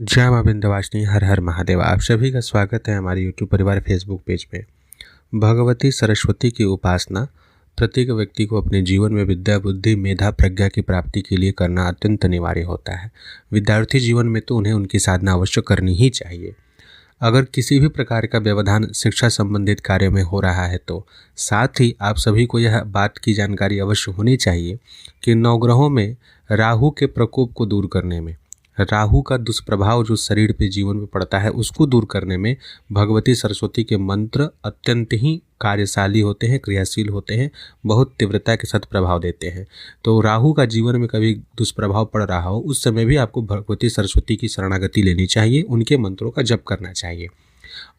जय मां विंध्यवासिनी, हर हर महादेव। आप सभी का स्वागत है हमारे यूट्यूब परिवार फेसबुक पेज पे। भगवती सरस्वती की उपासना प्रत्येक व्यक्ति को अपने जीवन में विद्या बुद्धि मेधा प्रज्ञा की प्राप्ति के लिए करना अत्यंत अनिवार्य होता है। विद्यार्थी जीवन में तो उन्हें उनकी साधना अवश्य करनी ही चाहिए। अगर किसी भी प्रकार का व्यवधान शिक्षा संबंधित कार्य में हो रहा है तो साथ ही आप सभी को यह बात की जानकारी अवश्य होनी चाहिए कि नवग्रहों में राहु के प्रकोप को दूर करने में, राहु का दुष्प्रभाव जो शरीर पे जीवन में पड़ता है उसको दूर करने में भगवती सरस्वती के मंत्र अत्यंत ही कार्यशाली होते हैं, क्रियाशील होते हैं, बहुत तीव्रता के साथ प्रभाव देते हैं। तो राहु का जीवन में कभी दुष्प्रभाव पड़ रहा हो उस समय भी आपको भगवती सरस्वती की शरणागति लेनी चाहिए, उनके मंत्रों का जप करना चाहिए।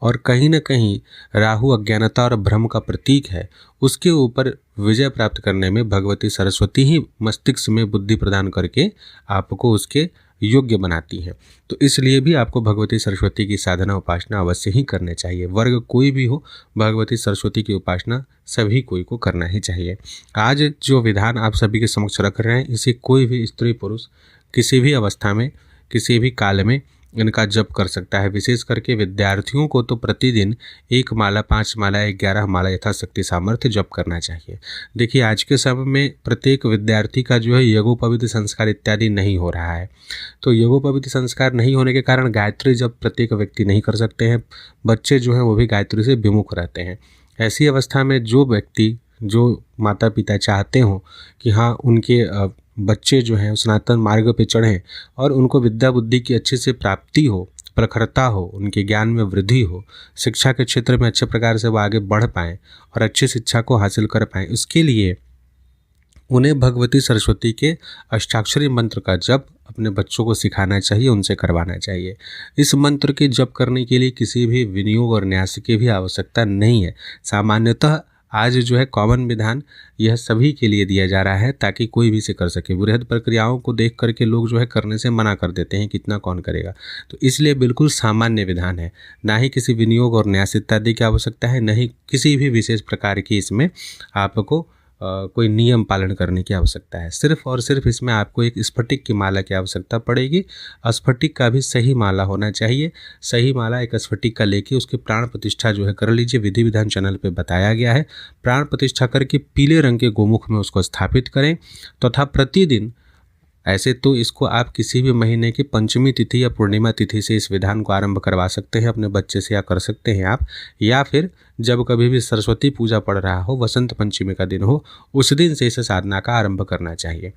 और कहीं न कहीं राहु अज्ञानता और भ्रम का प्रतीक है, उसके ऊपर विजय प्राप्त करने में भगवती सरस्वती ही मस्तिष्क में बुद्धि प्रदान करके आपको उसके योग्य बनाती है। तो इसलिए भी आपको भगवती सरस्वती की साधना उपासना अवश्य ही करने चाहिए। वर्ग कोई भी हो, भगवती सरस्वती की उपासना सभी कोई को करना ही चाहिए। आज जो विधान आप सभी के समक्ष रख रहे हैं, इसे कोई भी स्त्री पुरुष किसी भी अवस्था में, किसी भी काल में इनका जप कर सकता है। विशेष करके विद्यार्थियों को तो प्रतिदिन 1 माला, 5 माला, 11 माला यथाशक्ति सामर्थ्य जप करना चाहिए। देखिए, आज के समय में प्रत्येक विद्यार्थी का जो है यज्ञोपवीत संस्कार इत्यादि नहीं हो रहा है। तो यज्ञोपवीत संस्कार नहीं होने के कारण गायत्री जप प्रत्येक व्यक्ति नहीं कर सकते हैं। बच्चे जो हैं वो भी गायत्री से विमुख रहते हैं। ऐसी अवस्था में जो व्यक्ति, जो माता पिता चाहते हों कि हाँ उनके बच्चे जो हैं सनातन मार्ग पे चढ़ें और उनको विद्या बुद्धि की अच्छे से प्राप्ति हो, प्रखरता हो, उनके ज्ञान में वृद्धि हो, शिक्षा के क्षेत्र में अच्छे प्रकार से वो आगे बढ़ पाएँ और अच्छी शिक्षा को हासिल कर पाएँ, उसके लिए उन्हें भगवती सरस्वती के अष्टाक्षरी मंत्र का जप अपने बच्चों को सिखाना चाहिए, उनसे करवाना चाहिए। इस मंत्र के जप करने के लिए किसी भी विनियोग और न्यास की भी आवश्यकता नहीं है। सामान्यतः आज जो है कॉमन विधान यह सभी के लिए दिया जा रहा है ताकि कोई भी इसे कर सके। बृहद प्रक्रियाओं को देख करके लोग जो है करने से मना कर देते हैं, कितना कौन करेगा। तो इसलिए बिल्कुल सामान्य विधान है, ना ही किसी विनियोग और न्यास इत्यादि की आवश्यकता है, न ही किसी भी विशेष प्रकार की इसमें आपको कोई नियम पालन करने की आवश्यकता है। सिर्फ और सिर्फ इसमें आपको एक स्फटिक की माला की आवश्यकता पड़ेगी। स्फटिक का भी सही माला होना चाहिए। सही माला एक स्फटिक का लेके उसकी प्राण प्रतिष्ठा जो है कर लीजिए। विधि विधान चैनल पे बताया गया है। प्राण प्रतिष्ठा करके पीले रंग के गोमुख में उसको स्थापित करें तथा प्रतिदिन, ऐसे तो इसको आप किसी भी महीने की पंचमी तिथि या पूर्णिमा तिथि से इस विधान को आरंभ करवा सकते हैं अपने बच्चे से, या कर सकते हैं आप, या फिर जब कभी भी सरस्वती पूजा पड़ रहा हो, वसंत पंचमी का दिन हो, उस दिन से इस साधना का आरंभ करना चाहिए।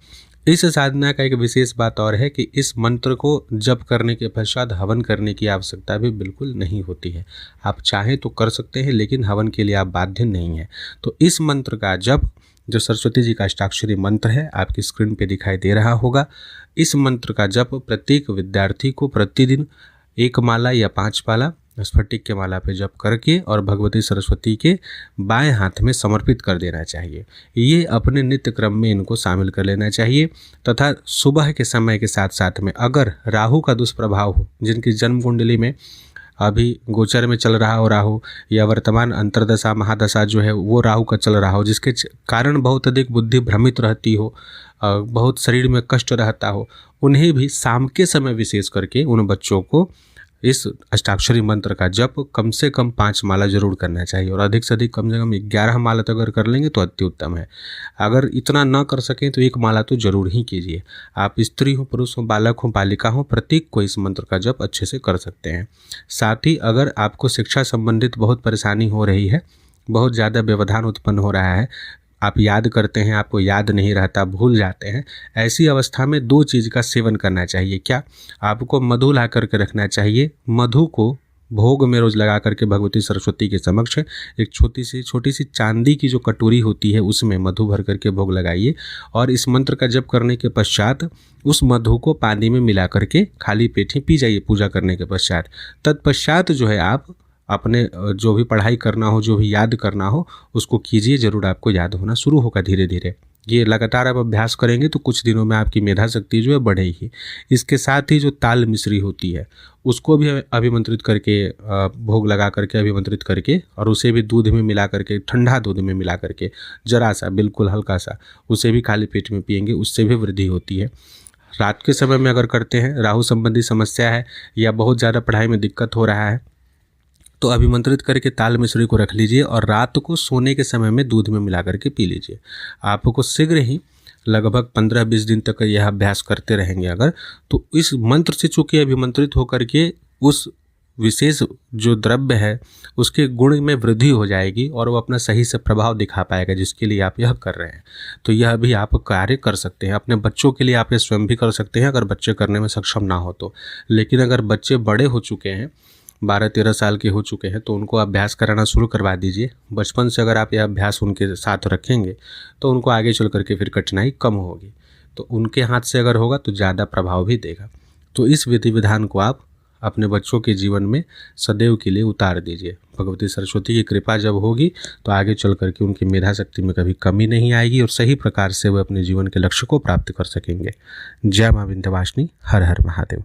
इस साधना का एक विशेष बात और है कि इस मंत्र को जप करने के पश्चात हवन करने की आवश्यकता भी बिल्कुल नहीं होती है। आप चाहें तो कर सकते हैं लेकिन हवन के लिए आप बाध्य नहीं हैं। तो इस मंत्र का जप, जो सरस्वती जी का अष्टाक्षरी मंत्र है, आपकी स्क्रीन पे दिखाई दे रहा होगा, इस मंत्र का जप प्रत्येक विद्यार्थी को प्रतिदिन 1 माला या 5 माला स्फटिक के माला पे जप करके और भगवती सरस्वती के बाएं हाथ में समर्पित कर देना चाहिए। ये अपने नित्य क्रम में इनको शामिल कर लेना चाहिए। तथा सुबह के समय के साथ साथ में अगर राहु का दुष्प्रभाव हो, जिनकी जन्म कुंडली में अभी गोचर में चल रहा हो राहु, या वर्तमान अंतर्दशा महादशा जो है वो राहु का चल रहा हो, जिसके कारण बहुत अधिक बुद्धि भ्रमित रहती हो, बहुत शरीर में कष्ट रहता हो, उन्हें भी शाम के समय विशेष करके उन बच्चों को इस अष्टाक्षरी मंत्र का जप कम से कम 5 माला जरूर करना चाहिए और अधिक से अधिक कम से कम 11 माला तो अगर कर लेंगे तो अति उत्तम है। अगर इतना ना कर सकें तो 1 माला तो जरूर ही कीजिए। आप स्त्री हो, पुरुष हो, बालक हो, बालिका हो, प्रत्येक को इस मंत्र का जप अच्छे से कर सकते हैं। साथ ही अगर आपको शिक्षा संबंधित बहुत परेशानी हो रही है, बहुत ज़्यादा व्यवधान उत्पन्न हो रहा है, आप याद करते हैं आपको याद नहीं रहता, भूल जाते हैं, ऐसी अवस्था में 2 चीज़ का सेवन करना चाहिए। क्या? आपको मधु ला करके रखना चाहिए। मधु को भोग में रोज़ लगा करके भगवती सरस्वती के समक्ष एक छोटी सी चांदी की जो कटोरी होती है उसमें मधु भर करके भोग लगाइए और इस मंत्र का जप करने के पश्चात उस मधु को पानी में मिला करके खाली पेट ही पी जाइए पूजा करने के पश्चात। तत्पश्चात जो है आप अपने जो भी पढ़ाई करना हो, जो भी याद करना हो, उसको कीजिए। ज़रूर आपको याद होना शुरू होगा धीरे धीरे। ये लगातार आप अभ्यास करेंगे तो कुछ दिनों में आपकी मेधा शक्ति जो है बढ़ेगी। इसके साथ ही जो ताल मिश्री होती है उसको भी अभिमंत्रित करके, भोग लगा करके अभिमंत्रित करके, और उसे भी दूध में मिला करके, ठंडा दूध में मिला करके जरा सा, बिल्कुल हल्का सा, उसे भी खाली पेट में पिएंगे, उससे भी वृद्धि होती है। रात के समय में अगर करते हैं, राहु संबंधी समस्या है या बहुत ज़्यादा पढ़ाई में दिक्कत हो रहा है, तो अभिमंत्रित करके ताल मिश्री को रख लीजिए और रात को सोने के समय में दूध में मिला करके पी लीजिए। आपको शीघ्र ही लगभग 15-20 दिन तक यह अभ्यास करते रहेंगे अगर, तो इस मंत्र से चूँकि अभिमंत्रित होकर के उस विशेष जो द्रव्य है उसके गुण में वृद्धि हो जाएगी और वो अपना सही से प्रभाव दिखा पाएगा, जिसके लिए आप यह कर रहे हैं। तो यह भी आप कार्य कर सकते हैं। अपने बच्चों के लिए आप ये स्वयं भी कर सकते हैं अगर बच्चे करने में सक्षम ना हो तो। लेकिन अगर बच्चे बड़े हो चुके हैं, 12-13 साल के हो चुके हैं, तो उनको अभ्यास कराना शुरू करवा दीजिए। बचपन से अगर आप यह अभ्यास उनके साथ रखेंगे तो उनको आगे चल करके फिर कठिनाई कम होगी। तो उनके हाथ से अगर होगा तो ज़्यादा प्रभाव भी देगा। तो इस विधि विधान को आप अपने बच्चों के जीवन में सदैव के लिए उतार दीजिए। भगवती सरस्वती की कृपा जब होगी तो आगे चल करके उनकी मेधा शक्ति में कभी कमी नहीं आएगी और सही प्रकार से वे अपने जीवन के लक्ष्य को प्राप्त कर सकेंगे। जय मां विंध्यवासिनी। हर हर महादेव।